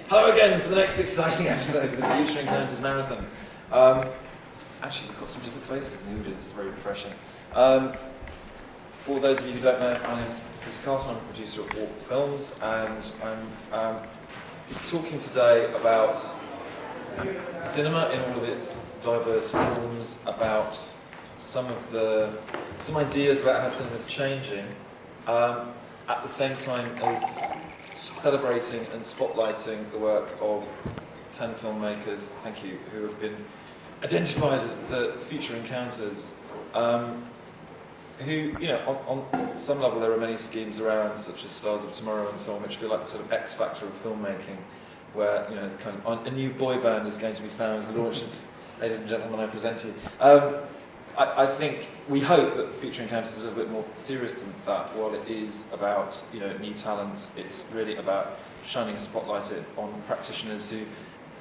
Hello again for the next exciting episode of the Future Encounters Marathon. Actually, we've got some different faces in the audience, it's very refreshing. For those of you who don't know, my name's Carlton, I'm a producer at Walk Films, and I'm talking today about cinema in all of its diverse forms, about some ideas about how cinema's changing, at the same time as celebrating and spotlighting the work of 10 filmmakers, thank you, who have been identified as the future encounters, who, you know, on some level there are many schemes around, such as Stars of Tomorrow and so on, which feel like the sort of X factor of filmmaking, where, you know, kind of a new boy band is going to be found and launched. Ladies and gentlemen, I present you. I think, we hope that Future Encounters is a little bit more serious than that. While it is about, you know, new talents, it's really about shining a spotlight on practitioners who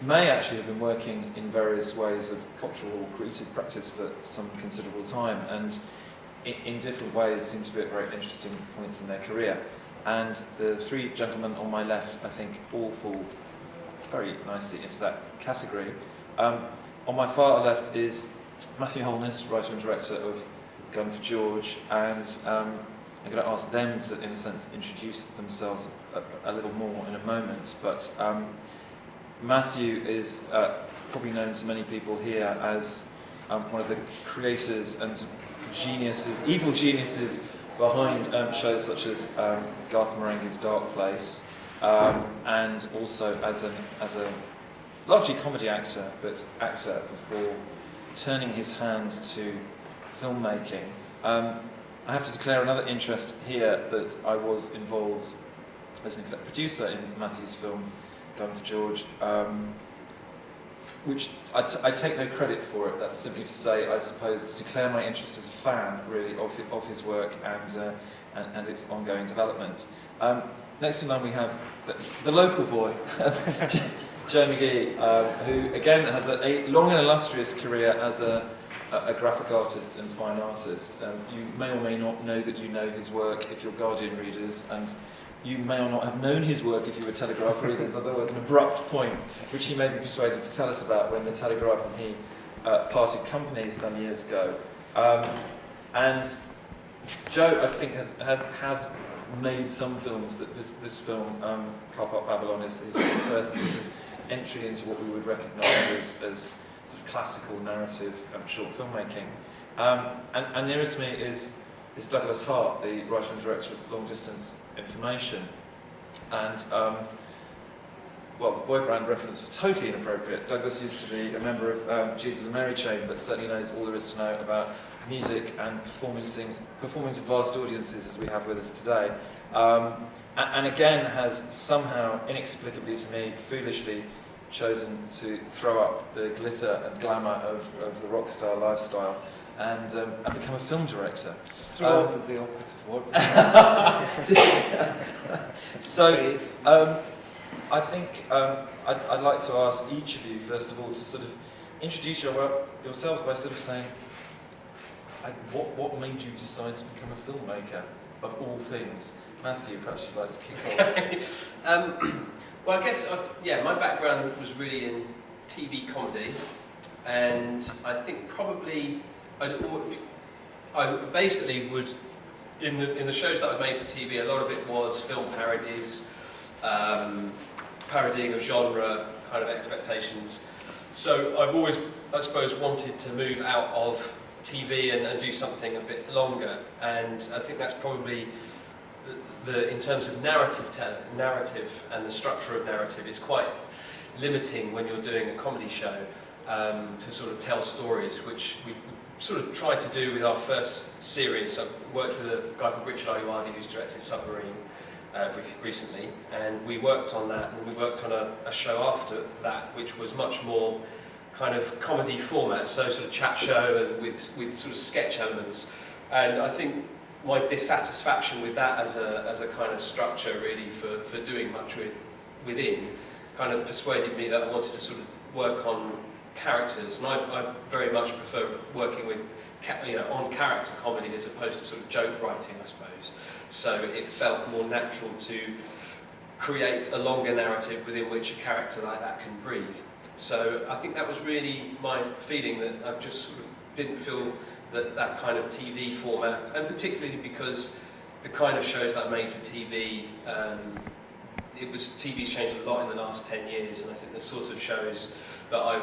may actually have been working in various ways of cultural or creative practice for some considerable time, and in different ways seem to be at very interesting points in their career. And the three gentlemen on my left, I think, all fall very nicely into that category. On my far left is Matthew Holness, writer and director of Gun for George, and I'm going to ask them to, in a sense, introduce themselves a little more in a moment. But Matthew is probably known to many people here as one of the creators and geniuses, evil geniuses, behind shows such as Garth Marenghi's Dark Place, and also as a largely comedy actor, but actor before turning his hand to filmmaking. I have to declare another interest here that I was involved as an exec producer in Matthew's film Gun for George, which I take no credit for it. That's simply to say, I suppose, to declare my interest as a fan, really, of his work and its ongoing development. Next in line we have the local boy, Joe Magee, who again has a long and illustrious career as a graphic artist and fine artist. You may or may not know that you know his work if you're Guardian readers, and you may or not have known his work if you were Telegraph readers, although there was an abrupt point which he may be persuaded to tell us about when the Telegraph and he parted company some years ago. And Joe, I think, has made some films, but this film, Car Park Babylon, is his first sort of entry into what we would recognise as sort of classical narrative short filmmaking. And nearest to me is Douglas Hart, the writer and director of Long Distance Information. And, well, the boy band reference was totally inappropriate. Douglas used to be a member of Jesus and Mary Chain, but certainly knows all there is to know about music and performing to vast audiences as we have with us today. And again has somehow, inexplicably to me, foolishly chosen to throw up the glitter and glamour of the rock star lifestyle and become a film director. Throw up is the operative word. So, I think I'd like to ask each of you, first of all, to sort of introduce yourselves by sort of saying, what made you decide to become a filmmaker, of all things? Matthew, perhaps you'd like to kick off. Well, I guess, my background was really in TV comedy, and I think probably I basically would, in the shows that I made for TV, a lot of it was film parodies, parodying of genre kind of expectations. So I've always, I suppose, wanted to move out of TV and do something a bit longer, and I think that's probably in terms of narrative and the structure of narrative, it's quite limiting when you're doing a comedy show to sort of tell stories, which we sort of tried to do with our first series. I worked with a guy called Richard Ayoade, who's directed Submarine recently, and we worked on that, and we worked on a show after that, which was much more kind of comedy format, so sort of chat show and with sort of sketch elements. And I think my dissatisfaction with that as a kind of structure, really, for doing much within, kind of persuaded me that I wanted to sort of work on characters, and I very much prefer working with on character comedy as opposed to sort of joke writing, I suppose. So it felt more natural to create a longer narrative within which a character like that can breathe. So I think that was really my feeling, that I just sort of didn't feel that that kind of TV format, and particularly because the kind of shows that I made for TV, TV's changed a lot in the last 10 years, and I think the sorts of shows that I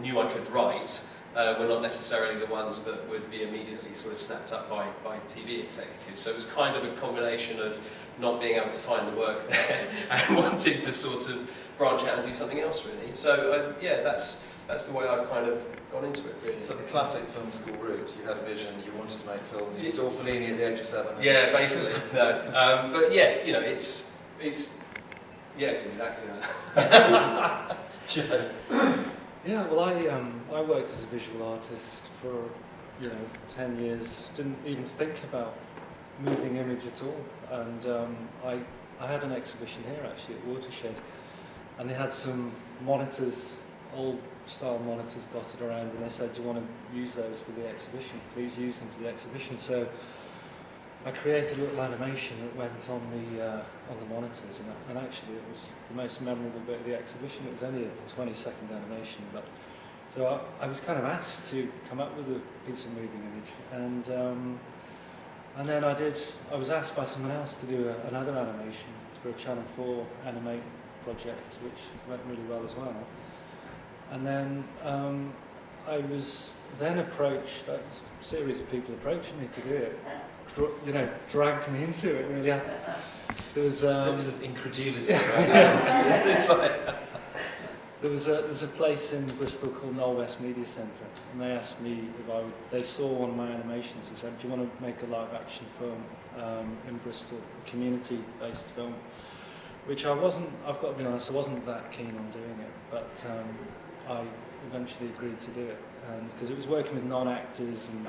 knew I could write were not necessarily the ones that would be immediately sort of snapped up by TV executives. So it was kind of a combination of not being able to find the work there and wanting to sort of branch out and do something else, really. So yeah, that's the way I've kind of gone into it, really. So the classic film school route, you had a vision, you wanted to make films, you saw Fellini at the age of 7. Yeah, basically. No. But yeah, you know, it's exactly that. Joe. Yeah, well, I worked as a visual artist for 10 years. Didn't even think about moving image at all, and I had an exhibition here actually at Watershed, and they had some monitors, old style monitors dotted around, and they said, "Do you want to use those for the exhibition? Please use them for the exhibition." So I created a little animation that went on the monitors, and actually it was the most memorable bit of the exhibition. It was only a 20-second animation, but so I was kind of asked to come up with a piece of moving image, and then I was asked by someone else to do another animation for a Channel 4 Animate project, which went really well as well. And then I was then approached, a series of people approaching me to do it, dragged me into it, really. There was Looks of incredulity right now. There's a place in Bristol called Knoll West Media Centre, and they asked me if I would. They saw one of my animations and said, "Do you want to make a live-action film in Bristol, a community-based film?" Which I wasn't. I've got to be honest, I wasn't that keen on doing it, but I eventually agreed to do it, and because it was working with non-actors and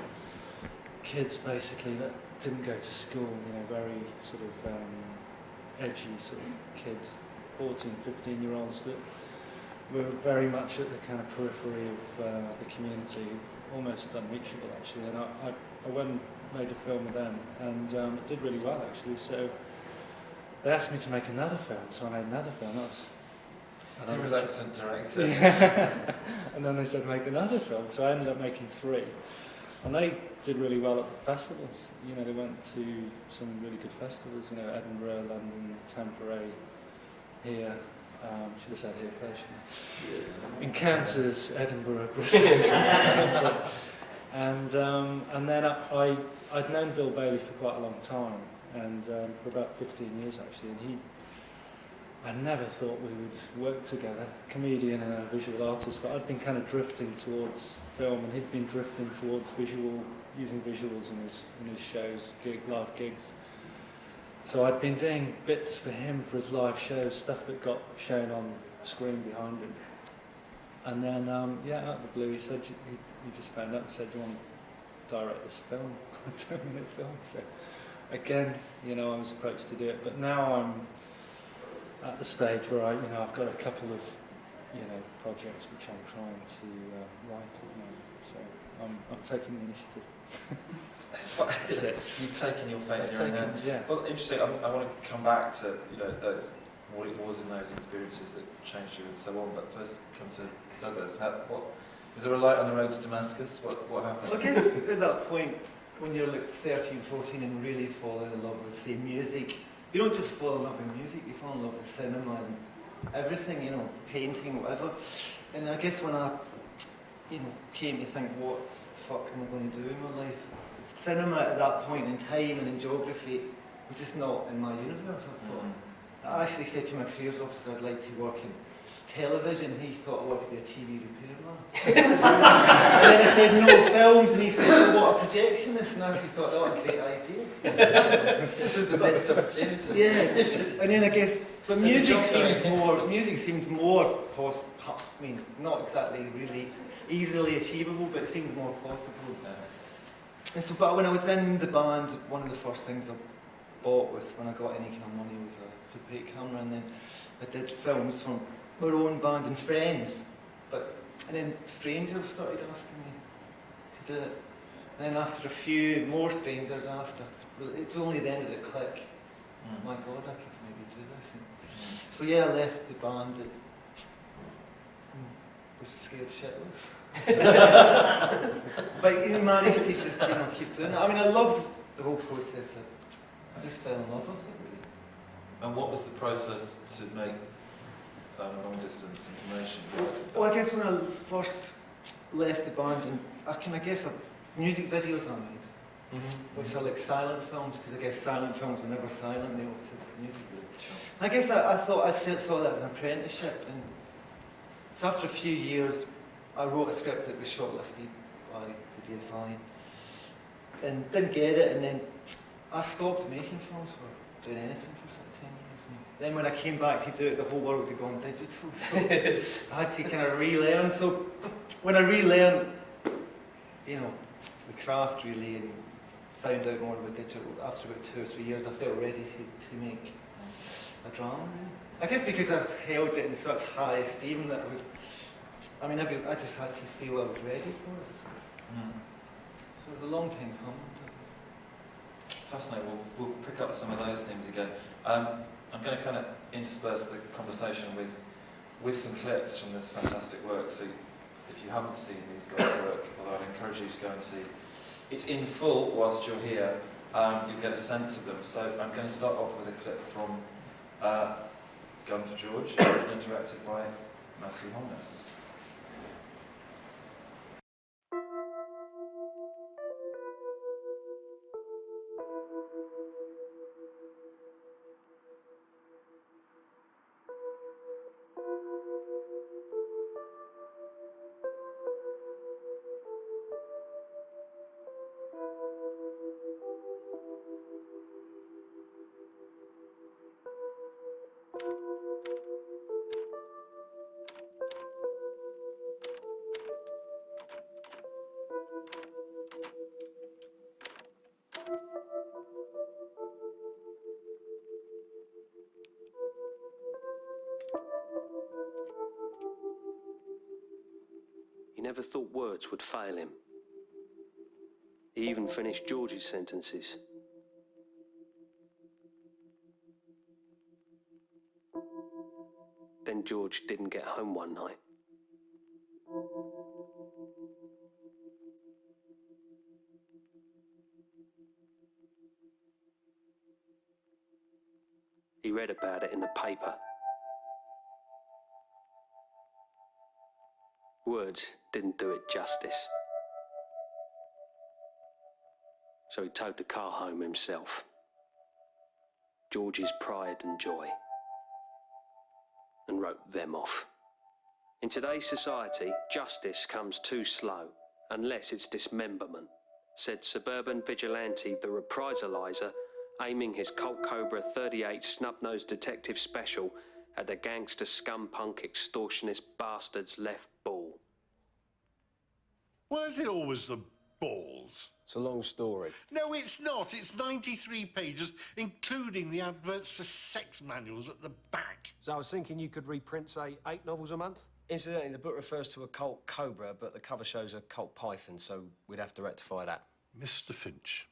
kids basically that didn't go to school, very sort of edgy sort of kids, 14, 15-year-olds that were very much at the kind of periphery of the community, almost unreachable actually. And I went and made a film with them, and it did really well actually. So they asked me to make another film, so I made another film. You're a reluctant director. And then they said make another film, so I ended up making 3. And they did really well at the festivals. They went to some really good festivals, Edinburgh, London, Tampere, here. Should have said here first. Encounters, Edinburgh, Bristol, and then I'd known Bill Bailey for quite a long time, and for about 15 years actually, and I never thought we would work together, comedian and a visual artist, but I'd been kind of drifting towards film, and he'd been drifting towards using visuals in his shows, live gigs. So I'd been doing bits for him for his live shows, stuff that got shown on screen behind him. And then, out of the blue, he said, he just phoned up and said, "Do you want to direct this film, a 10-minute film?" So again, I was approached to do it, but now I'm at the stage where I've got a couple of, projects which I'm trying to write at the moment. So I'm taking the initiative. That's it. You've taken your fate in your own hand. Yeah. Well, interesting. I want to come back to what it was in those experiences that changed you and so on. But first, come to Douglas. Was there a light on the road to Damascus? What happened? Well, I guess at that point, when you're like 13, 14, and really fall in love with, say, music, you don't just fall in love with music. You fall in love with cinema and everything. Painting, whatever. And I guess when I, came to think, what the fuck am I going to do in my life? Cinema at that point in time and in geography was just not in my universe. I actually said to my careers officer I'd like to work in television. He thought I wanted to be a TV repairman. And then he said no films, and he said, "Well, what a projectionist?" And I actually thought, "Oh, what a great idea." This was the best opportunity. Yeah, and then I guess, but music seemed more not exactly really easily achievable, but it seemed more possible. And so, but when I was in the band, one of the first things I bought when I got any kind of money was a Super 8 camera, and then I did films from my own band and friends. And then strangers started asking me to do it. And then after a few more strangers asked, well, it's only then did it click. my God, I could maybe do this. So yeah, I left the band and was scared shitless. But you managed to just keep doing it. I mean, I loved the whole process. I just fell in love with it, really. And what was the process to make long distance information work? Well, I guess when I first left the band, and I guess music videos I made, which are like silent films, because I guess silent films were never silent, they all said music. Sure. I guess I thought that as an apprenticeship, and so after a few years, I wrote a script that was shortlisted by the BFI, and didn't get it, and then I stopped making films for doing anything for sort of 10 years. And then when I came back to do it, the whole world had gone digital, so I had to kind of relearn. So when I relearned, the craft really, and found out more about digital after about 2 or 3 years, I felt ready to make a drama. Really. I guess because I've held it in such high esteem that I just had to feel I was ready for it. So it was a long time coming. Fascinating. We'll pick up some of those things again. I'm going to kind of intersperse the conversation with some clips from this fantastic work. So if you haven't seen these guys' work, although I'd encourage you to go and see it in full whilst you're here, you'll get a sense of them. So I'm going to start off with a clip from Gun for George, directed by Matthew Holness. He never thought words would fail him. He even finished George's sentences. Then George didn't get home one night. He read about it in the paper. Words didn't do it justice. So he towed the car home himself. George's pride and joy. And wrote them off. In today's society, justice comes too slow, unless it's dismemberment, said suburban vigilante the reprisalizer, aiming his Colt Cobra 38 snub-nosed detective special at the gangster scumpunk extortionist bastard's left ball. Why is it always the balls? It's a long story. No, it's not. It's 93 pages, including the adverts for sex manuals at the back. So I was thinking you could reprint, say, 8 novels a month? Incidentally, the book refers to a Colt Cobra, but the cover shows a Colt Python, so we'd have to rectify that. Mr. Finch,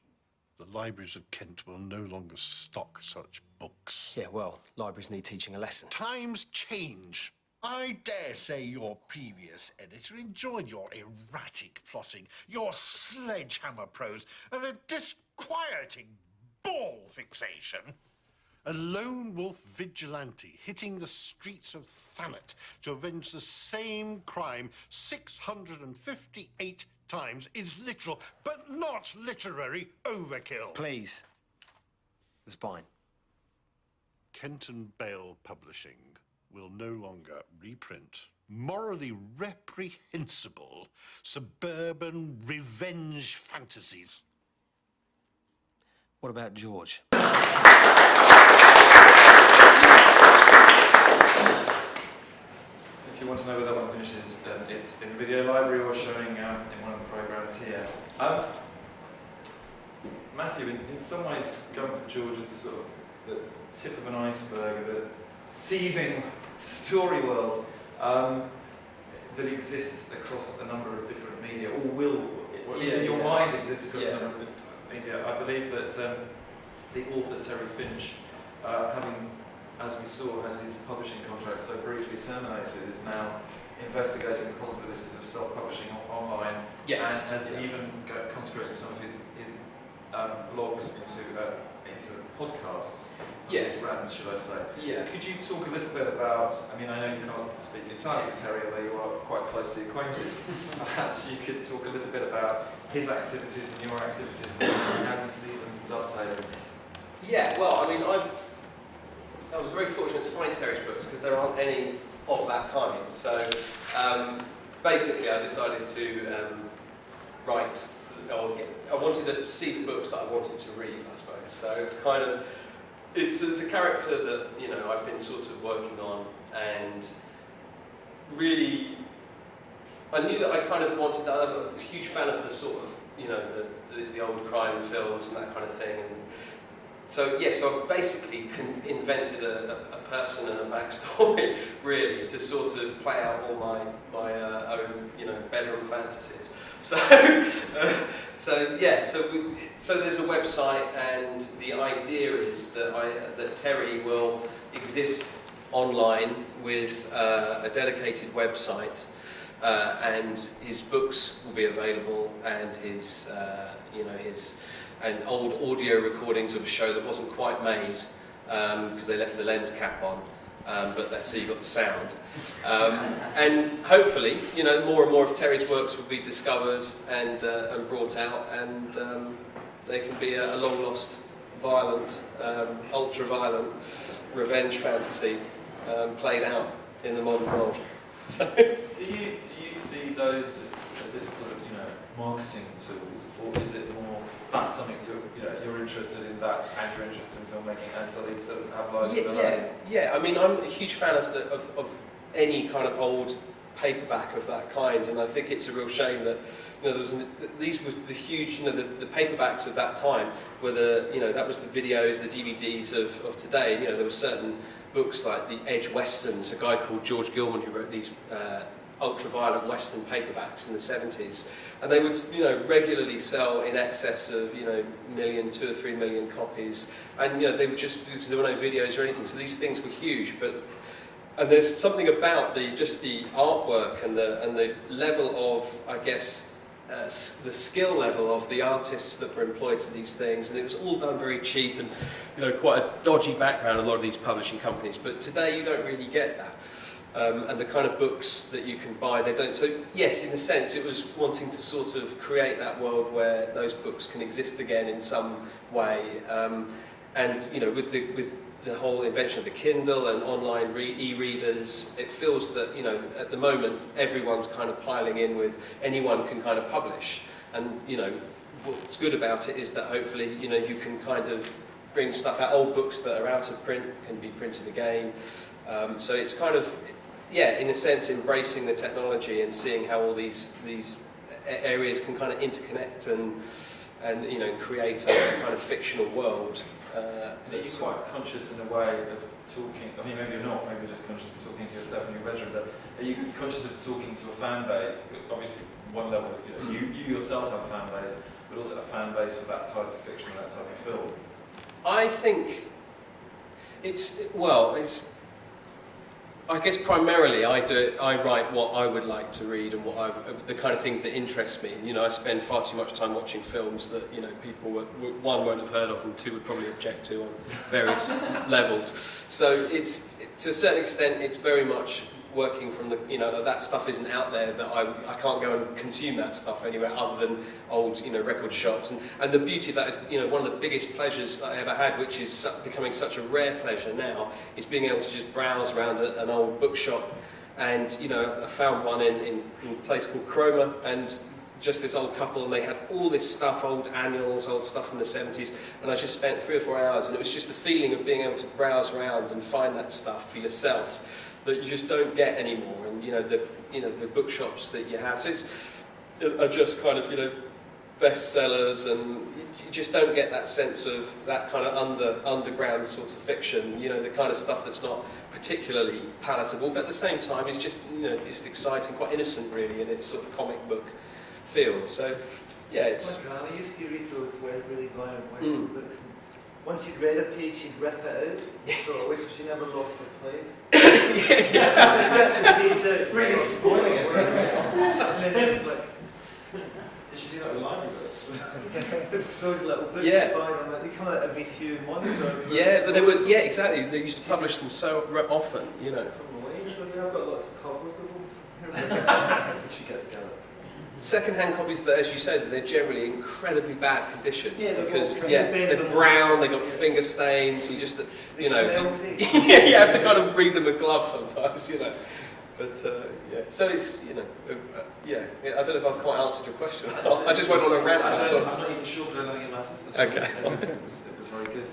the libraries of Kent will no longer stock such books. Yeah, well, libraries need teaching a lesson. Times change. I dare say your previous editor enjoyed your erratic plotting, your sledgehammer prose, and a disquieting ball fixation. A lone wolf vigilante hitting the streets of Thanet to avenge the same crime 658 times is literal, but not literary overkill. Please. The spine. Kent and Bale Publishing will no longer reprint morally reprehensible suburban revenge fantasies. What about George? If you want to know where that one finishes, it's in the video library or showing in one of the programmes here. Matthew, in some ways, Gun for George is the sort of the tip of an iceberg of a seething story world that exists across a number of different media, or will, or at least in your mind exists across a number of different media. I believe that the author Terry Finch having, as we saw, had his publishing contract so brutally terminated, is now investigating the possibilities of self-publishing online, Yes. and has even consecrated some of his blogs into podcasts, some of his rants, should I say. Yeah. Could you talk a little bit about, I mean, I know you can't speak entirely for Terry, although you are quite closely acquainted. Perhaps you could talk a little bit about his activities and your activities and how you see them dovetailing. Yeah, well, I mean, I was very fortunate to find Terry's books because there aren't any of that kind. So basically I decided to write, I wanted to see the books that I wanted to read, I suppose. So it's kind of, it's a character that, you know, I've been sort of working on, and really, I knew that I kind of wanted that. I'm a huge fan of the sort of, you know, the old crime films and that kind of thing. And so, yeah, so I've basically invented a person and a backstory, really, to sort of play out all my own, you know, bedroom fantasies. So, so there's a website, and the idea is that Terry will exist online with a dedicated website, and his books will be available, and his, you know, and old audio recordings of a show that wasn't quite made because they left the lens cap on, but so you got the sound. And hopefully, you know, more and more of Terry's works will be discovered and brought out, and they can be a long-lost, violent, ultra-violent revenge fantasy played out in the modern world. So, do you see those as it sort of, you know, marketing tools, or is it more that's something you're interested in that, and you're interested in filmmaking, and so they sort of have lives of their own? Yeah. I mean, I'm a huge fan of any kind of old paperback of that kind, and I think it's a real shame that, you know, these were the huge, you know, the paperbacks of that time were that was the videos, the DVDs of today. And, you know, there were certain books like the Edge Westerns, a guy called George Gilman who wrote these ultra-violent Western paperbacks in the 70s, and they would, you know, regularly sell in excess of, you know, 2 or 3 million copies, and, you know, they were just, because there were no videos or anything, so these things were huge. And there's something about the artwork and the level of, I guess, the skill level of the artists that were employed for these things, and it was all done very cheap and, you know, quite a dodgy background, a lot of these publishing companies. But today you don't really get that. And the kind of books that you can buy, they don't. So yes, in a sense, it was wanting to sort of create that world where those books can exist again in some way. And, you know, with the whole invention of the Kindle and online e-readers, it feels that, you know, at the moment everyone's kind of piling in with anyone can kind of publish. And, you know, what's good about it is that hopefully, you know, you can kind of bring stuff out, old books that are out of print can be printed again. So it's kind of, yeah, in a sense, embracing the technology and seeing how all these areas can kind of interconnect and you know, create a kind of fictional world. Are you quite conscious in a way of talking, I mean, maybe you're not, maybe you're just conscious of talking to yourself in your bedroom, but are you conscious of talking to a fan base? Obviously, one level, you know, you yourself have a fan base, but also a fan base for that type of fiction, that type of film. I think I guess primarily I write what I would like to read and the kind of things that interest me. You know, I spend far too much time watching films that, you know, people one won't have heard of and two would probably object to on various levels. So it's, to a certain extent, it's very much working from the, you know, that stuff isn't out there, that I can't go and consume that stuff anywhere other than old, you know, record shops. And the beauty of that is, you know, one of the biggest pleasures I ever had, which is becoming such a rare pleasure now, is being able to just browse around an old bookshop. And, you know, I found one in a place called Chroma, and just this old couple, and they had all this stuff, old annuals, old stuff from the 70s, and I just spent 3 or 4 hours, and it was just the feeling of being able to browse around and find that stuff for yourself that you just don't get anymore. And, you know, the bookshops that you have, so are just kind of, you know, bestsellers, and you just don't get that sense of that kind of underground sort of fiction, you know, the kind of stuff that's not particularly palatable, but at the same time it's just, you know, just exciting, quite innocent really in its sort of comic book feel. So yeah, it's... I used to read those really violent Western books. once you'd read a page, she'd rip it out, throw it away, so she never lost her place. Yeah. Just rip the page out, really spoiling it. And then it was like, Did she do that with library books? just those little books Yeah. you buy them, they come out every few months. Or Yeah, but they were, yeah, exactly. They used to publish them so often, you know. I've got lots of covers of them. She gets together. Second-hand copies that, as you said, they're generally incredibly bad condition Yeah, they've because got- yeah, they've they're been- brown, they've got yeah. finger stains. You just, They you know, smell great. yeah, you have to kind of read them with gloves sometimes, you know. But yeah, so it's yeah. I don't know if I've quite answered your question. I just went on a rant I'm about books. not even sure, but I don't think it matters. Okay. It was very good.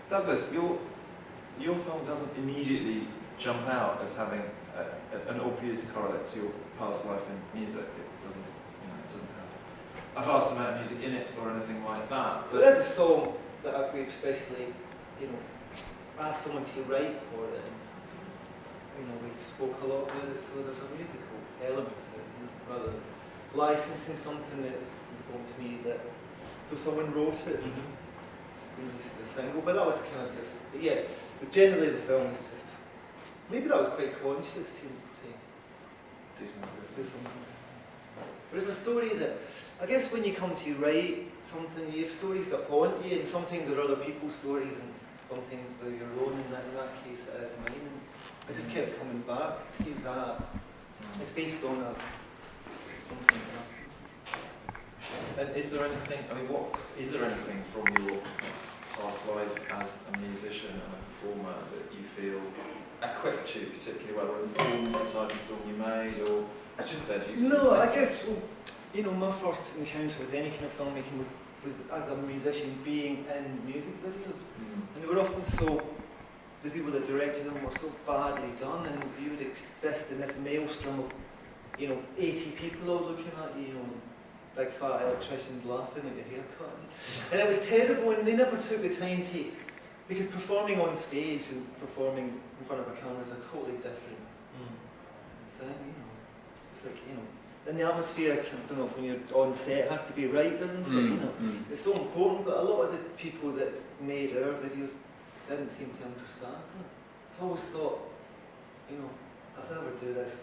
Douglas, your film doesn't immediately jump out as having an obvious correlate to your past life in music. It doesn't, it doesn't have a vast amount of music in it or anything like that. But there's a song that we especially, asked someone to write for it. And, we spoke a lot about it, so there's a musical element to it, rather than licensing something that's important to me. So someone wrote it, released the single, but that was kind of just, but generally the film is just, maybe that was quite conscious to Do something. But it's a story that, I guess when you come to write something, you have stories that haunt you, and sometimes they're other people's stories, and sometimes they're your own, and in that case it is mine. And I just kept coming back to that. It's based on something that happened. And is there anything, is there anything from your past life as a musician and a performer that you feel equipped to particularly well, or informs the type of film you made, or it's just dead use? No, I guess, my first encounter with any kind of filmmaking was as a musician being in music videos. And they were often the people that directed them were so badly done, and you would exist in this maelstrom of, 80 people all looking at you, big fat electricians laughing at your haircut. And it was terrible, and they never took the time to, because performing on stage and performing in front of a camera is a totally different thing, It's like, in the atmosphere, I don't know, when you're on set, it has to be right, doesn't it? It's so important, but a lot of the people that made our videos didn't seem to understand it. So I always thought, if I ever do this,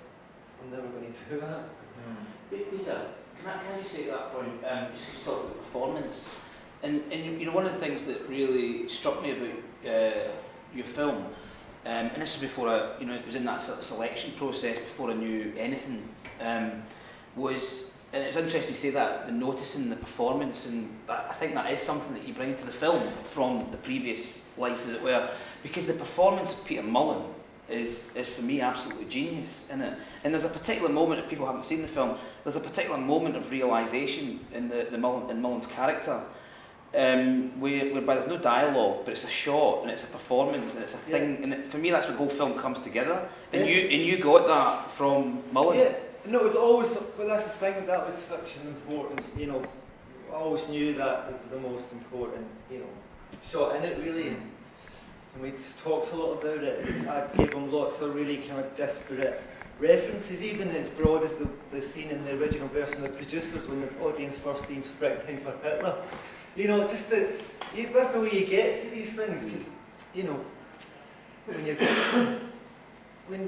I'm never going to do that. Peter, can I just say at that point, just because you talk about performance, and one of the things that really struck me about your film, and this was before it was in that sort of selection process before I knew anything, was, and it's interesting to say that, the noticing the performance, and I think that is something that you bring to the film from the previous life, as it were, because the performance of Peter Mullen is for me absolutely genius in it. And there's a particular moment, if people haven't seen the film, there's a particular moment of realisation in in Mullen's character, whereby there's no dialogue, but it's a shot and it's a performance and it's a thing. And for me, that's when the whole film comes together. And you got that from Mullen. Yeah, no, it was always, but that's the thing, that was such an important, I always knew that was the most important, shot in it really. And we talked a lot about it. I gave him lots of really kind of disparate references, even as broad as the scene in the original version of the producers when the audience first seen Springtime for Hitler. Just that's the way you get to these things, because, when you're,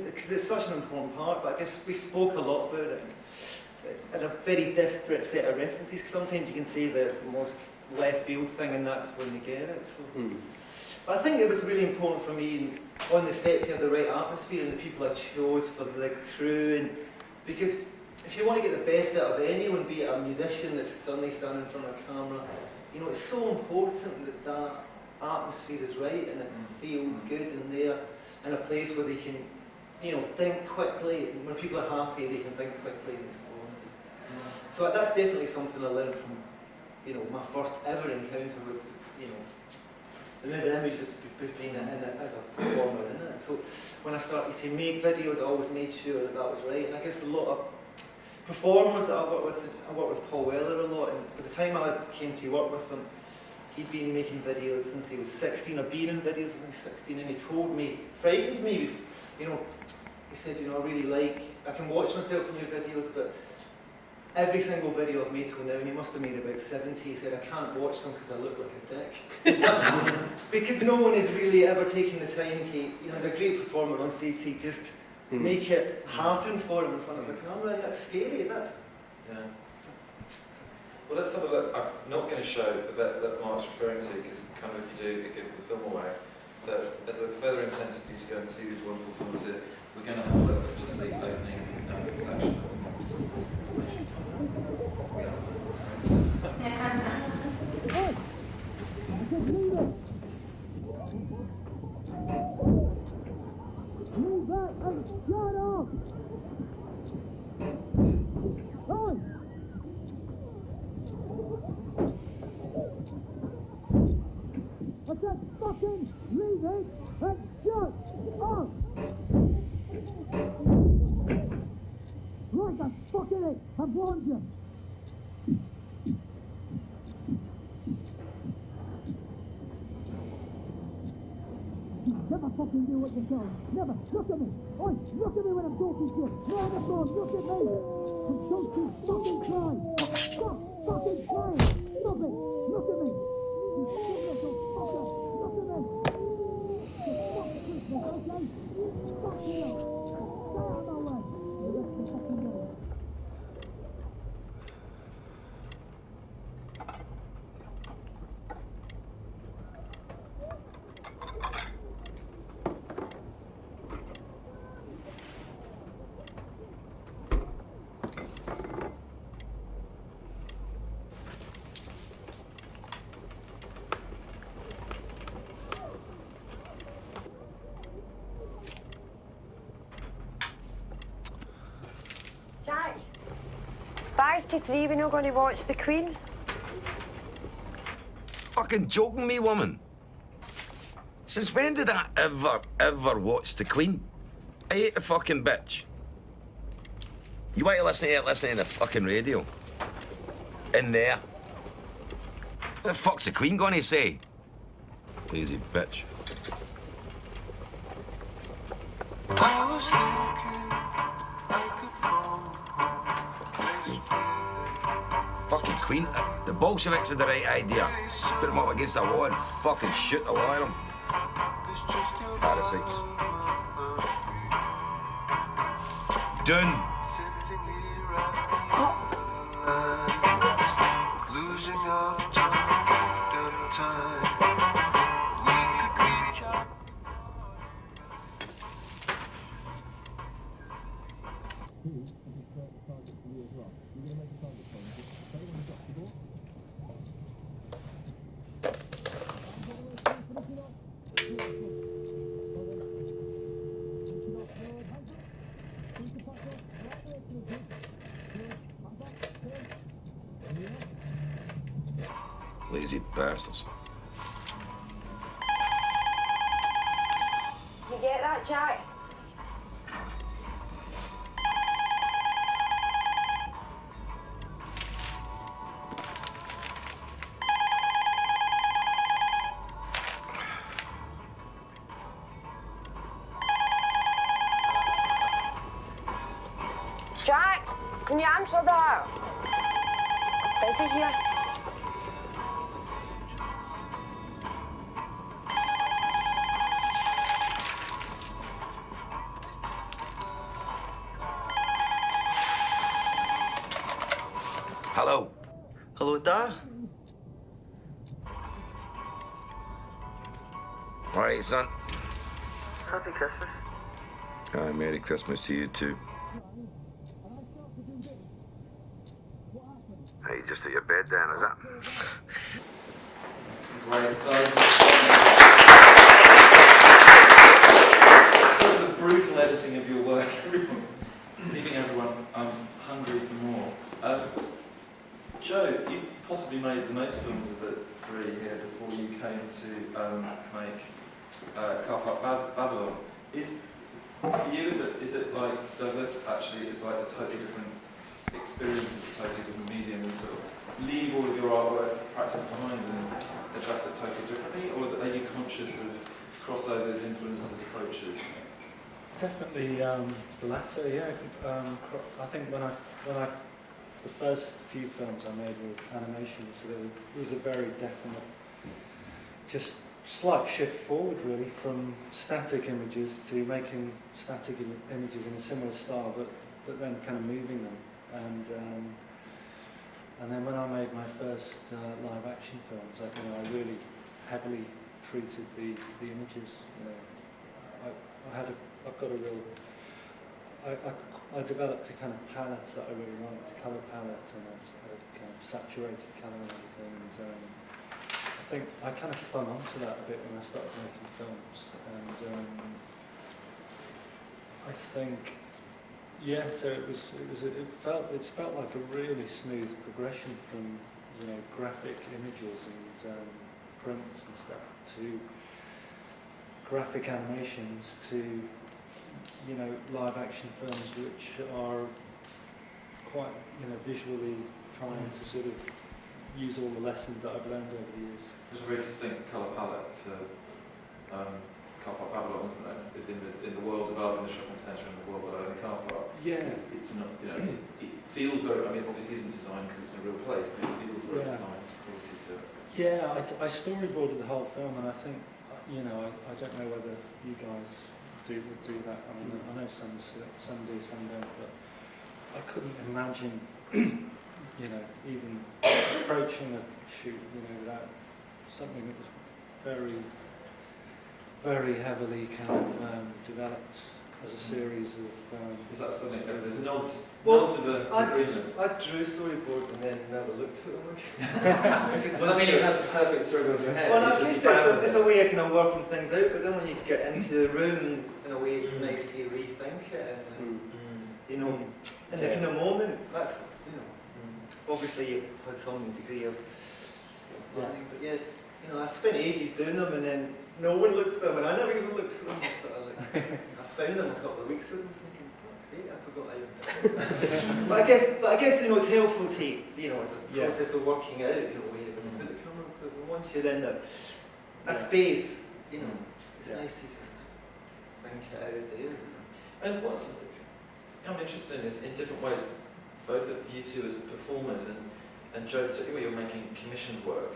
because it's such an important part, but I guess we spoke a lot about it, and a very disparate set of references, because sometimes you can say the most left field thing and that's when you get it. So. But I think it was really important for me on the set to have the right atmosphere and the people I chose for the crew, and because if you want to get the best out of anyone, be it a musician that's suddenly standing in front of a camera, it's so important that atmosphere is right and it feels good and they're in a place where they can, think quickly. When people are happy, they can think quickly and respond. So that's definitely something I learned from, my first ever encounter with, the mirror image was being in it as a performer in it. So when I started to make videos, I always made sure that was right. And I guess a lot of performers that I worked with Paul Weller a lot, and by the time I came to work with him, he'd been making videos since he was 16, or been in videos when he was 16, and he told me, frightened me, he said, I really I can watch myself in your videos, but every single video I've made till now, and he must have made about 70, he said, I can't watch them because I look like a dick. Because no one has really ever taken the time to, you know, as a great performer on stage, to just make it happen for him in front of a camera, and that's scary, that's... Yeah. Well, let's have a look. I'm not going to show the bit that Mark's referring to, because kind of if you do, it gives the film away. So, as a further incentive for you to go and see these wonderful films here, we're going to have a look at just the opening section. Just some information. Never fucking do what you tell. Never. Look at me. Oi, look at me when I'm talking to you. No on the phone. Look at me. And don't you fucking cry. Stop fucking crying. Stop it. Look at me. You stupid little fucker. Look at me. Just fuck Christmas, okay? Fuck you. Stay out of my way. The rest of the fucking day. Jack, it's 5 to 3, we're not going to watch The Queen. Fucking joking me, woman. Since when did I ever watch The Queen? I hate the fucking bitch. You want to listen to it, listen to the fucking radio. In there. What the fuck's the Queen gonna say? Lazy bitch. Fucking Queen. The Bolsheviks had the right idea. Put them up against the wall and fucking shoot the lot of them. Parasites. Done. Lazy bastards. You get that, Jack? Jack, can you answer that? Busy here. Hello. Hello, Dad. All right, son. Happy Christmas. Merry Christmas to you too. Hey, just at your bed then, is that? Right, so the brutal editing of your work, leaving everyone hungry for more. Joe, you possibly made the most films of the three here before you came to make Car Park Babylon. For you, is it like Douglas? Actually, it's like a totally different experience, it's a totally different medium. You sort of leave all of your artwork practice behind and address it totally differently, or are you conscious of crossovers, influences, approaches? Definitely the latter, yeah. I think when I the first few films I made were animations, so there was a very definite, just slight shift forward really from static images to making static images in a similar style, but then kind of moving them. And then when I made my first live action films, I really heavily treated the images. I developed a kind of palette that I really liked, colour palette, and a kind of saturated colour and everything. And I think I kind of clung onto that a bit when I started making films. And I think, yeah, so it felt like a really smooth progression from graphic images and prints and stuff to graphic animations to live action films which are quite visually trying to sort of use all the lessons that I've learned over the years. There's a very distinct colour palette to car park Babylon, isn't there? In the world above, in the shopping centre, in the world below, in the car park. Yeah. It's not, it feels very, I mean, obviously it isn't designed because it's a real place, but it feels very designed quality to it. Yeah, I storyboarded the whole film, and I think, I don't know whether you guys do that. I mean, I know some do, some don't, but I couldn't imagine, even approaching a shoot, without something that was very, very heavily kind of developed as a series of... Is that something, there's nods of an agreement? I drew storyboards and then never looked at them. Does that mean you had the perfect storyboard in your head? Well, at least it's a way of kind of working things out, but then when you get into the room, in a way, it's nice to rethink it, and in the kind of moment, that's, obviously you've had some degree of planning, but yeah, I spent ages doing them, and then no one looked at them, and I never even looked at them. I found them a couple of weeks ago, and was thinking, fuck's sake, I forgot I even did them. But I guess it's helpful to, it's a process of working out, where you put the camera, but once you're in a space, it's nice to just think it out there. And what's I'm interested in is in different ways, both of you two as performers and Joe, particularly when you're making commissioned work,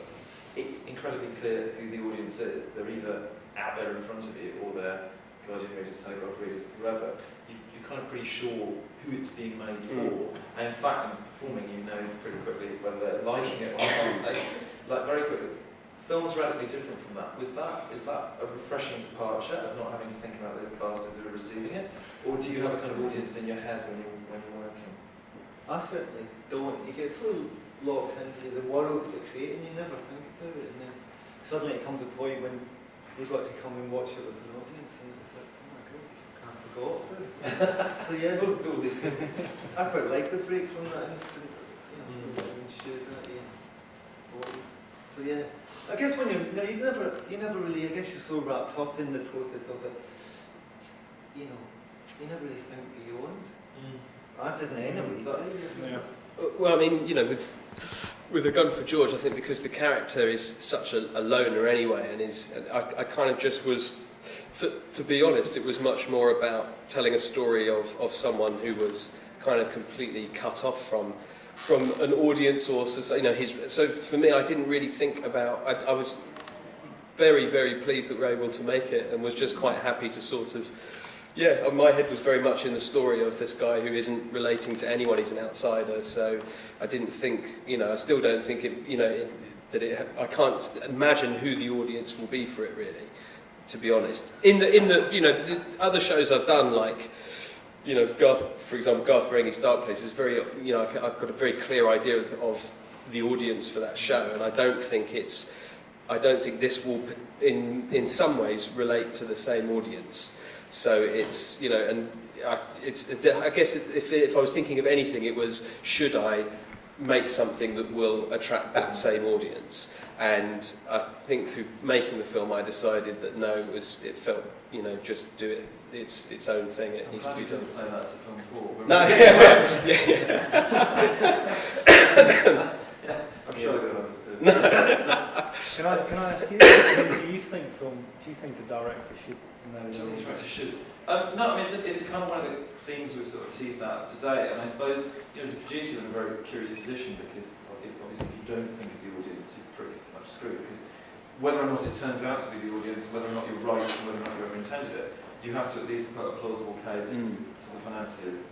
it's incredibly clear who the audience is. They're either out there in front of you or they're Guardian readers, Telegraph readers, whoever. You're kind of pretty sure who it's being made for. And in fact, in performing, you know pretty quickly whether they're liking it or not. Like very quickly. Film's radically different from that. Is that a refreshing departure of not having to think about those bastards who are receiving it? Or do you have a kind of audience in your head when you're working? I certainly don't. You get so locked into the world that you're creating, you never think about it, and then suddenly it comes a point when you've got to come and watch it with an audience, and it's like, oh my god, I forgot about it. So yeah, I quite like the break from that instant, when shoes at you. So yeah, I guess when you never really, I guess you're so wrapped up in the process of it, you never really think beyond. I didn't anyway. Well, I mean, with A Gun for George, I think because the character is such a loner anyway, and I kind of just was, to be honest, it was much more about telling a story of someone who was kind of completely cut off from an audience or so for me, I didn't really think about. I was very, very pleased that we were able to make it, and was just quite happy to sort of. Yeah, my head was very much in the story of this guy who isn't relating to anyone, he's an outsider, so I didn't think, I still don't think I can't imagine who the audience will be for it really, to be honest. In the other shows I've done, like, Garth, for example, Garth Marenghi's Dark Place is very, I've got a very clear idea of the audience for that show, and I don't think this will, in some ways, relate to the same audience. So it's, I guess if I was thinking of anything, it was, should I make something that will attract that same audience? And I think through making the film, I decided that no, it felt, just do it. It's its own thing. It needs to be done. I'm glad you didn't say that to film 4. No, I'm sure they would have understood. Can I ask you? Do you think a director should know? Do you think a director should? No, I mean it's kind of one of the themes we've sort of teased out today, and I suppose as a producer you're in a very curious position because obviously if you don't think of the audience, you're pretty much screwed. Because whether or not it turns out to be the audience, whether or not you're right, and whether or not you ever intended it, you have to at least put a plausible case to the financiers.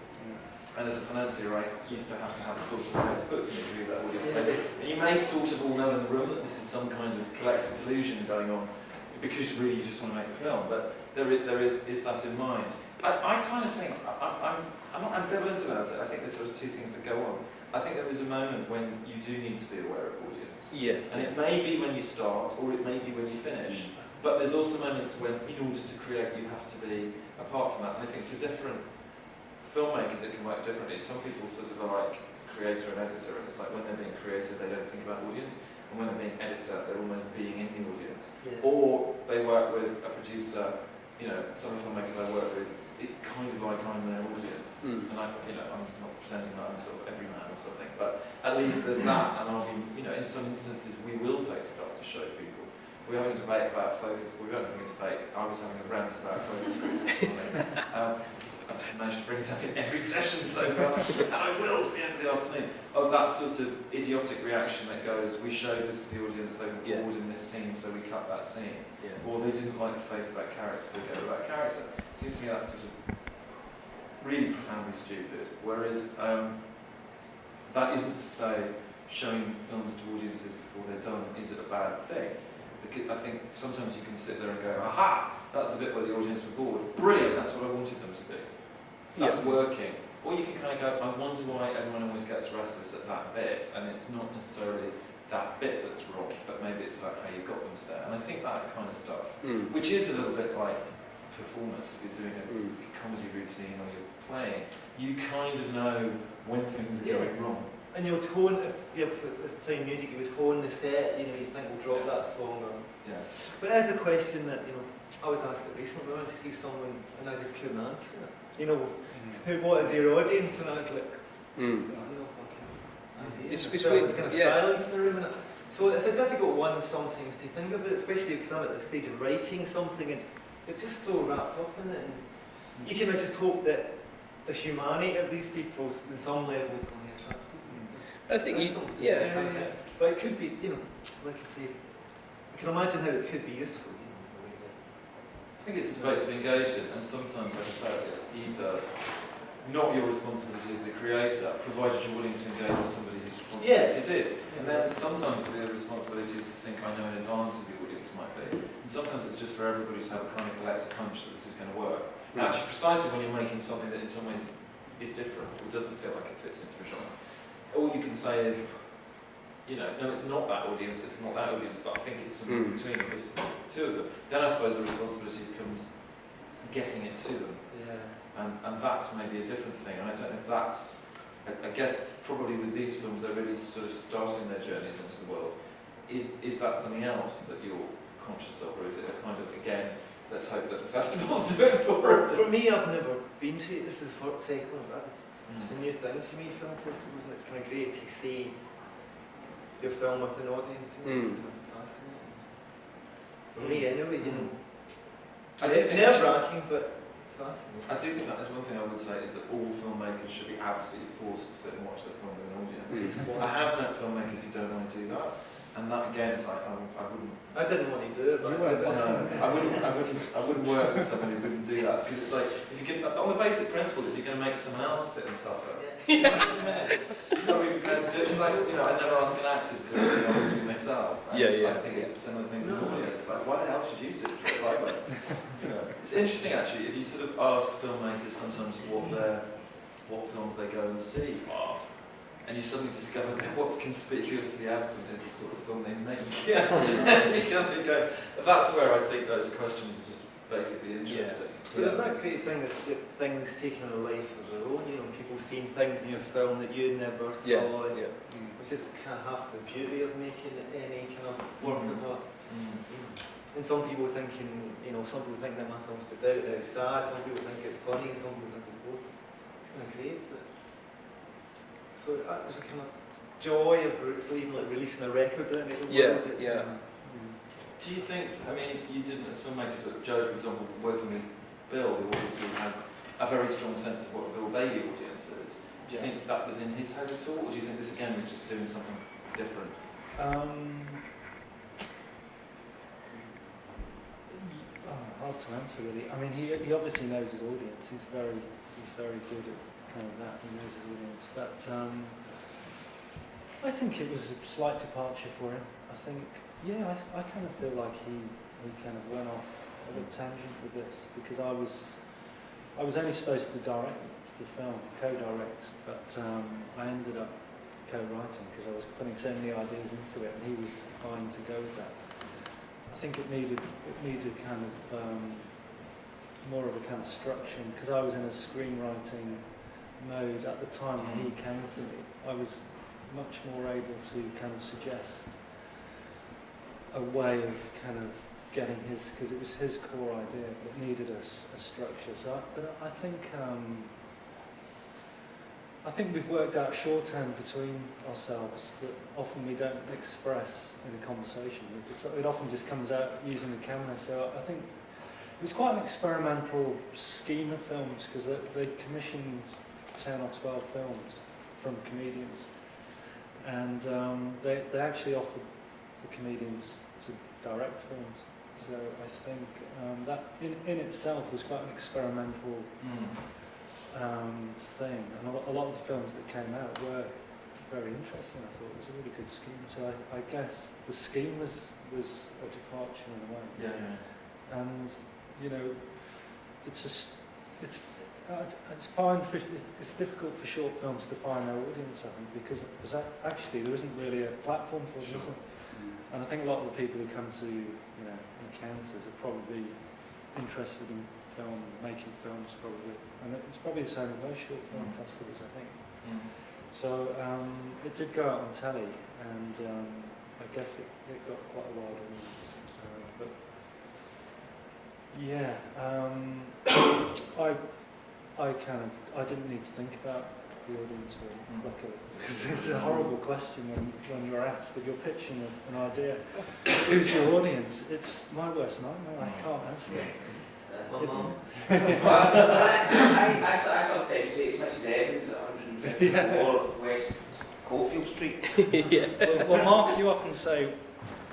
And as a financier, I used to have a plausible case put to me to be that audience. And you may sort of all know in the room that this is some kind of collective delusion going on, because really you just want to make a film, but there is that in mind. I kind of think, I'm not ambivalent about it. I think there's sort of two things that go on. I think there is a moment when you do need to be aware of audience. Yeah. And it may be when you start, or it may be when you finish. But there's also moments when, in order to create, you have to be apart from that. And I think for different filmmakers, it can work differently. Some people sort of are like creator and editor, and it's like when they're being creative, they don't think about audience. And when they're being editor, they're almost being in the audience. Yeah. Or they work with a producer, some of the filmmakers I work with, it's kind of like I'm their audience. And I'm not pretending that I'm sort of everyman or something, but at least there's that, and I'll be, in some instances we will take stuff to show people. We're having a debate about focus, we weren't having a debate, I was having a rant about focus groups this morning. I've managed to bring it up in every session so far, and I will to the end of the afternoon, of that sort of idiotic reaction that goes, we showed this to the audience, they were bored in this scene, so we cut that scene. Or they didn't like the face of that character, so we go with that character. It seems to me that's sort of really profoundly stupid. Whereas that isn't to say showing films to audiences before they're done is it a bad thing. Because I think sometimes you can sit there and go, aha, that's the bit where the audience were bored. Brilliant, that's what I wanted them to do. That's working. Or you can kind of go, I wonder why everyone always gets restless at that bit, and it's not necessarily that bit that's wrong, but maybe it's like how you got them to there. And I think that kind of stuff, which is a little bit like performance, if you're doing a comedy routine or you're playing, you kind of know when things are going wrong. And you'll tone, if it's playing music, you would hone the set, you think we'll drop that song. But there's the question that, I was asked it recently, I went to see someone and I just couldn't answer it. What is your audience? And I was like, I have no fucking idea. It's weird, kind of silence in the room. So it's a difficult one sometimes to think about, especially because I'm at the stage of writing something and it's just so wrapped up in it. And you can just hope that the humanity of these people in some level is going to attract people. I think But it could be, like I say, I can imagine how it could be useful. I think it's a debate to be engaged in, and sometimes, like I say, it's either not your responsibility as the creator, provided you're willing to engage with somebody whose responsibility it is. And then sometimes the responsibility is to think, I know in advance who the audience might be. And sometimes it's just for everybody to have a kind of collective hunch that this is going to work. And actually, precisely when you're making something that in some ways is different, or doesn't feel like it fits into a genre, all you can say is, no, it's not that audience, it's not that audience, but I think it's somewhere between them, it's two of them. Then I suppose the responsibility becomes getting it to them. And that's maybe a different thing. And I don't know if that's, I guess probably with these films, they're really sort of starting their journeys into the world. Is that something else that you're conscious of, or is it a kind of, again, let's hope that the festivals do it for it? For me, I've never been to it. This is the second one. It's a new thing to me, film festivals, and it's kind of great to see your film with an audience. It's kind of fascinating. For me, anyway, I do think nerve-wracking, but fascinating. I do think that is one thing I would say is that all filmmakers should be absolutely forced to sit and watch their film with an audience. I have met filmmakers who don't want to do that, and that again is like I wouldn't. I didn't want to do it, but I wouldn't work with someone who wouldn't do that, because it's like if you can, on the basic principle that you're going to make someone else sit and suffer. You're not really prepared to do it. It's like I never ask an actor to do it. I do myself. I think it's a similar thing with an audience. Like, why the hell should you sit through it? Like, it's interesting actually. If you sort of ask filmmakers sometimes what films they go and see are, and you suddenly discover that what's conspicuously absent is the sort of film they make. You kind of go. That's where I think those questions are just basically interesting. But there's that great thing that things taking on a life of their own, people seeing things in your film that you never saw, which is kind of half the beauty of making any kind of work of art. And some people thinking, some people think that my film's just out and out sad, some people think it's funny, and some people think it's both. It's kind of great, but so there's a kind of joy of it's even like releasing a record in the world. Do you think, I mean, you didn't as filmmakers, but Joe, for example, working with Bill, who obviously has a very strong sense of what a Bill Bailey audience is, do you think that was in his head at all, or do you think this again was just doing something different? Hard to answer really. I mean, he obviously knows his audience. He's very good at kind of that. He knows his audience, but I think it was a slight departure for him. I think, yeah, I kind of feel like he kind of went off a little tangent with this because I was only supposed to direct the film, co-direct, but I ended up co-writing because I was putting so many ideas into it, and he was fine to go with that. I think it needed kind of more of a kind of structure, because I was in a screenwriting mode at the time when he came to me. I was much more able to kind of suggest a way of kind of getting his, because it was his core idea, but it needed a structure. So, but I think we've worked out shorthand between ourselves that often we don't express in a conversation. It often just comes out using the camera. So I think it was quite an experimental scheme of films, because they commissioned 10 or 12 films from comedians, and they actually offered the comedians to direct films. So I think that in itself was quite an experimental thing, and a lot of the films that came out were very interesting. I thought it was a really good scheme. So I guess the scheme was a departure in a way. Yeah. And you know, it's fine. It's difficult for short films to find their audience, I think, because actually there isn't really a platform for them, isn't? And I think a lot of the people who come to encounters are probably interested in film, making films probably, and it's probably the same with most short film festivals, I think. So it did go out on telly, and I guess it got quite a wide audience. But yeah, I didn't need to think about the audience really, luckily, because it's a horrible question when you're asked if you're pitching an idea, who's your audience? It's my worst nightmare. I can't answer it. I sometimes say it's Mrs. Evans at 154 West Coalfield Street. Well, Mark, you often say,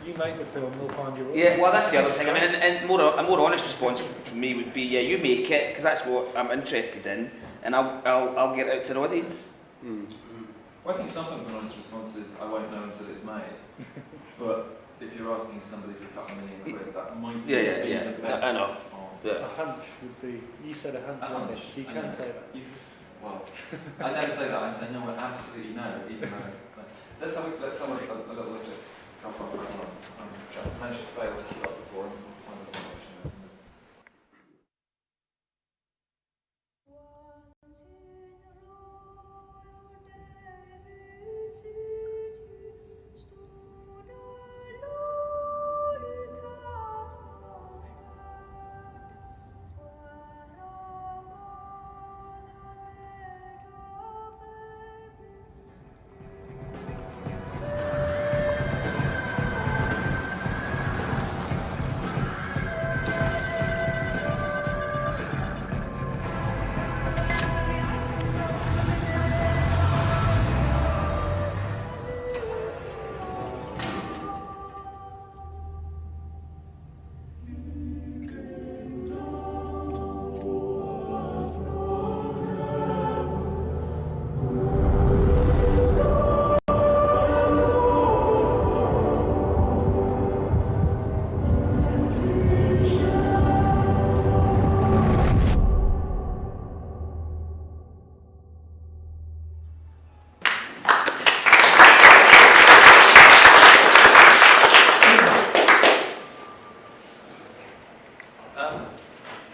you make the film, we'll find your audience. Yeah, well, that's the other thing. I mean, and a more honest response from me would be, yeah, you make it, because that's what I'm interested in, and I'll get it out to an audience. Well, I think sometimes an honest response is, I won't know until it's made. But if you're asking somebody for a couple of million quid, that might be the best. I know. A hunch would be, you said a hunch, so you can say that. Well, I never say that, I say no, absolutely no, even though it's, let's have a little look at Carlton. I managed to fail to keep up before, and we'll find the conversation.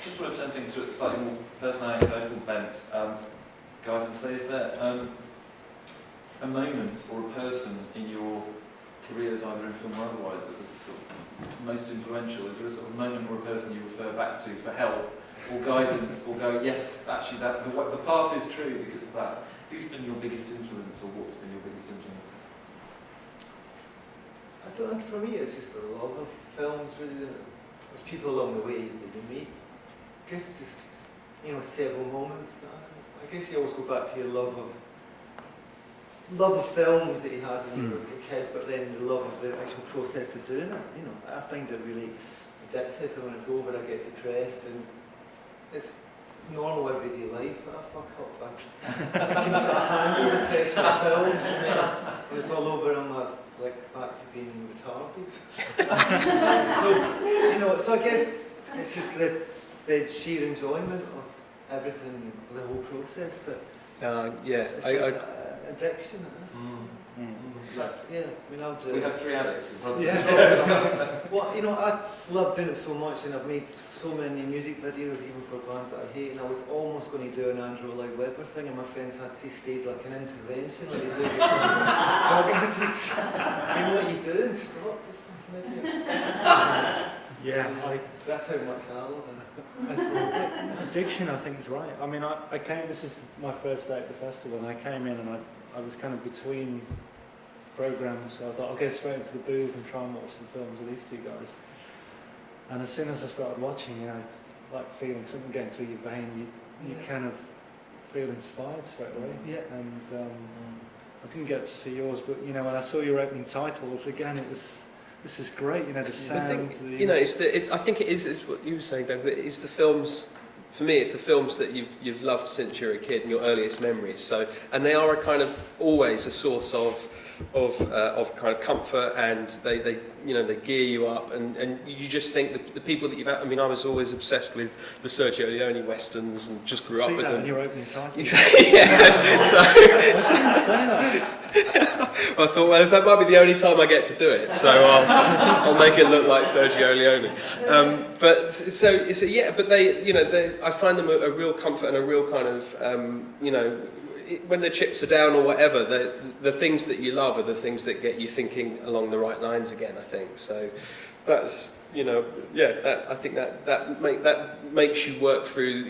Just want to turn things to a slightly more personal anecdotal bent. Guys, and say, is there a moment or a person in your careers, either in film or otherwise, that was the sort of most influential? Is there a sort of moment or a person you refer back to for help or guidance, or go, yes, actually that the path is true because of that? Who's been your biggest influence, or what's been your biggest influence? I don't think for me it's just a love of films, really. There's people along the way that you meet. I guess it's just, several moments. I guess you always go back to your love of films that you had when you were a kid, but then the love of the actual process of doing it. I find it really addictive, and when it's over I get depressed, and it's normal everyday life, but I fuck up. I can sort of handle the pressure of films, and then when it's all over I'm like back to being retarded. So I guess it's just the sheer enjoyment of everything, the whole process that it's addiction. But yeah, I'll do it. We have 3 addicts in front of us. Yeah. Well, I love doing it so much, and I've made so many music videos, even for bands that I hate, and I was almost going to do an Andrew Lloyd Webber thing, and my friends had to stage like an intervention, like they do with drug addicts. What you do and stop. That's how much I love it. Addiction, I think, is right. I mean, this is my first day at the festival, and I came in and I was kind of between programs, so I thought I'll go straight into the booth and try and watch the films of these two guys. And as soon as I started watching, like feeling something going through your vein, you kind of feel inspired straight away. Yeah. And I didn't get to see yours, but when I saw your opening titles again, it was. This is great, the sound. I think it is what you were saying, Dave. That it's the films. For me, it's the films that you've loved since you're a kid and your earliest memories. So, and they are a kind of always a source of kind of comfort, and they gear you up, and you just think the people that you've had. I mean, I was always obsessed with the Sergio Leone westerns and just grew up with them. In your opening title. Yes. I thought, well, that might be the only time I get to do it, so I'll make it look like Sergio Leone. But they, I find them a real comfort and a real kind of, when the chips are down or whatever, the things that you love are the things that get you thinking along the right lines again, I think. So that's, I think that makes you work through,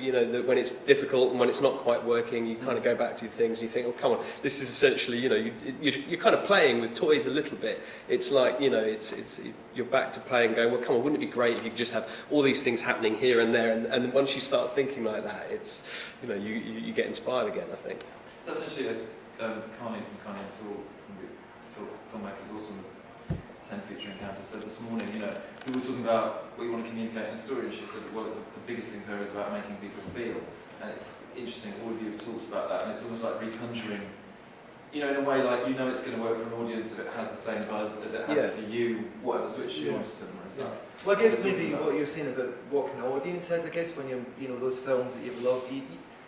when it's difficult and when it's not quite working, you kind of go back to things and you think, oh, come on, this is essentially, you're kind of playing with toys a little bit. It's like, you're back to playing, going, well, come on, wouldn't it be great if you could just have all these things happening here and there, and once you start thinking like that, it's, you get inspired again, I think. That's actually Carney from Carney and Saul, filmmakers, awesome 10 feature encounters, said this morning, we were talking about what you want to communicate in a story, and she said, well, the biggest thing for her is about making people feel, and it's interesting, all of you have talked about that, and it's almost like reconjuring, in a way, like, it's going to work for an audience if it has the same buzz as it has for you, whatever switch you want to cinema is that. Well, I guess maybe what you're saying about what an audience has, I guess when you're, those films that you've loved,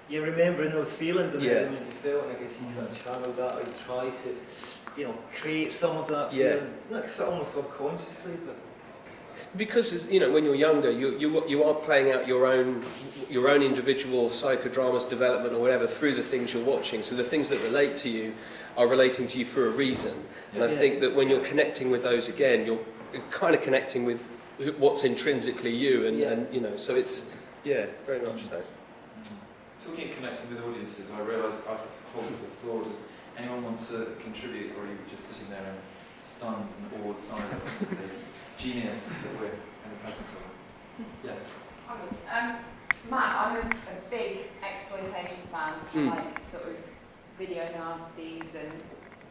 you're remembering those feelings and the moment you felt, and I guess you sort of channel that, or you try to, create some of that feeling, almost subconsciously, but... Because when you're younger, you are playing out your own individual psychodrama's development or whatever through the things you're watching. So the things that relate to you are relating to you for a reason. And I think that when you're connecting with those again, you're kind of connecting with what's intrinsically you, and so it's very much so. Talking of connecting with audiences, I realise I've pulled the floor. Does anyone want to contribute, or are you just sitting there in stunned and awed silence at the genius that we're in the presence of? Yes. Matt, I'm a big exploitation fan, like sort of video nasties and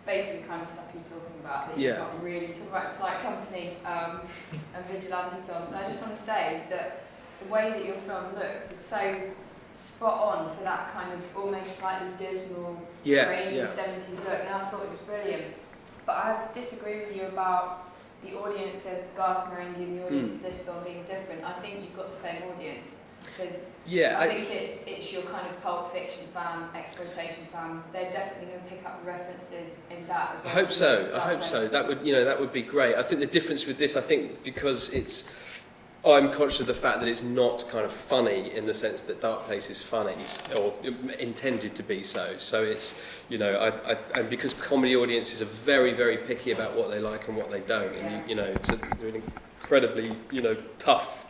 basically the kind of stuff you're talking about that you can't really talk about, like Company and vigilante films. And I just want to say that the way that your film looked was so spot on for that kind of almost slightly dismal, grainy 70s look, and I thought it was brilliant. But I have to disagree with you about the audience of Garth Marenghi and the audience of this film being different. I think you've got the same audience, because I think it's your kind of Pulp Fiction fan, exploitation fan. They're definitely going to pick up the references in that as well. I hope so. That would be great. I think the difference with this, because I'm conscious of the fact that it's not kind of funny in the sense that Dark Place is funny, or intended to be so. So it's, and because comedy audiences are very, very picky about what they like and what they don't, and they're incredibly, you know, tough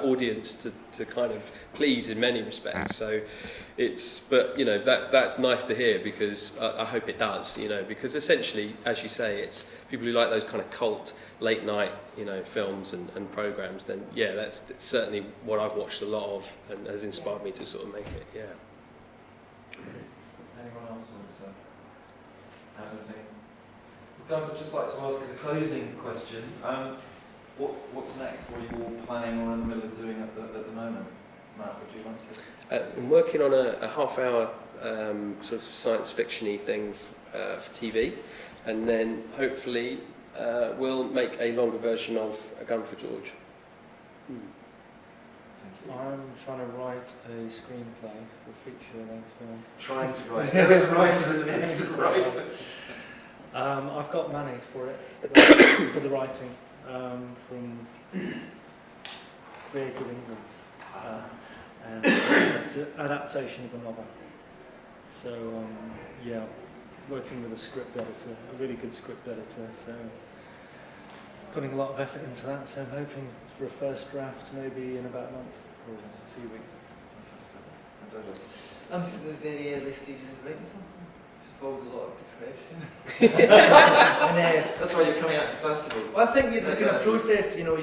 audience to kind of please in many respects. So it's, but you know, that's nice to hear, because I hope it does, you know, because essentially, as you say, it's people who like those kind of cult late night, you know, films and programs. Then yeah, that's certainly what I've watched a lot of and has inspired me to sort of make it. Yeah. Anyone else want to add anything? Well, guys, I'd just like to ask as a closing question, what's next? What are you all planning or in the middle of doing at the moment? Matt, would you like to? I'm working on a half-hour sort of science fiction-y thing for TV, and then hopefully we'll make a longer version of A Gun for George. I'm trying to write a screenplay for a feature-length film. Trying to write. There is writer in the midst of writing. I've got money for it, for the writing, from Creative England, and it's an adaptation of a novel. So yeah, working with a script editor, a really good script editor. So putting a lot of effort into that. So I'm hoping for a first draft maybe in about a month or a few weeks. I'm still at the very early stages of writing something. It involves a lot of depression. And, that's why you're coming out to festivals. Well, I think it's a kind of process, you know,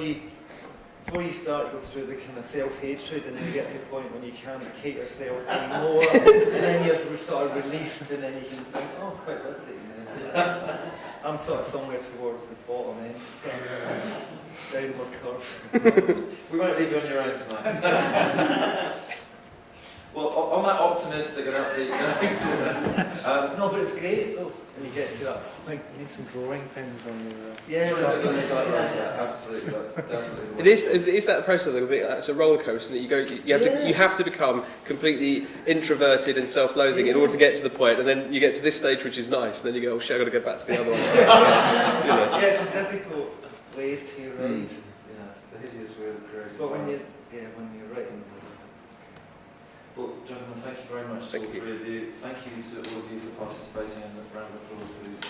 before you start, you go through the kind of self-hatred, and then you get to the point when you can't hate yourself anymore, and then you're sort of released, and then you can think, oh, quite liberating. I'm sort of somewhere towards the bottom end, downward curve. We won't leave you on your own tonight. Well, on that optimistic and upbeat note, no, but it's great though when you get to that. I think you need some drawing pens on your. Absolutely, that's definitely. It is that process. It's a roller coaster that you have to become completely introverted and self-loathing in order to get to the point, and then you get to this stage which is nice, and then you go, oh shit, I've got to go back to the other one. You know. Yeah, it's a difficult wave to ride. Yeah, it's the hideous wheel of crazy. But when you're writing. Well, gentlemen, thank you very much to all three of you. Thank you to all of you for participating, and a round of applause, please.